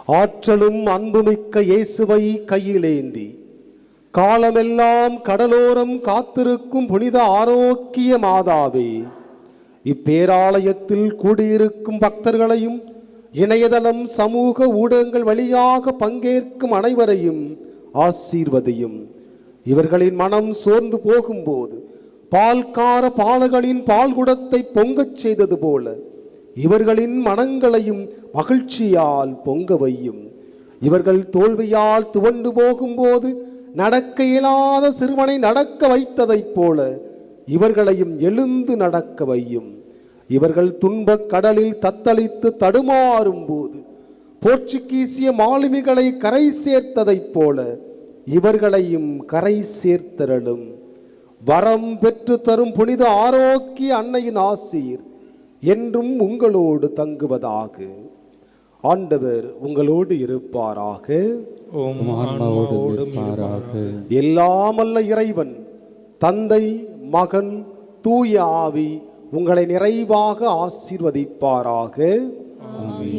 ஆற்றலும் அன்புமிக்க இயேசுவை கையிலேந்தி காலமெல்லாம் கடலோரம் காத்திருக்கும் புனித ஆரோக்கிய மாதாவே, இப்பேராலயத்தில் கூடியிருக்கும் பக்தர்களையும் இணையதளம் சமூக ஊடகங்கள் வழியாக பங்கேற்கும் அனைவரையும் ஆசீர்வதியும். இவர்களின் மனம் சோர்ந்து போகும்போது பால்கார பாலகளின் பால்குடத்தை பொங்கச் செய்தது போல இவர்களின் மனங்களையும் மகிழ்ச்சியால் பொங்க வையும். இவர்கள் தோல்வியால் துவண்டு போகும்போது நடக்க இயலாத சிறுவனை நடக்க வைத்ததைப் போல இவர்களையும் எழுந்து நடக்க வையும். இவர்கள் துன்பக் கடலில் தத்தளித்து தடுமாறும் போது போர்ச்சுகீசிய மாலுமிகளை கரை சேர்த்ததைப் போல இவர்களையும் கரை சேர்த்தரலும். வரம் பெற்று தரும் புனித ஆரோக்கிய அன்னையின் ஆசீர் என்றும் உங்களோடு தங்குவதாக. ஆண்டவர் உங்களோடு இருப்பாராக. எல்லாமல்ல இறைவன் தந்தை, மகன், தூய ஆவி உங்களை நிறைவாக ஆசீர்வதிப்பாராக.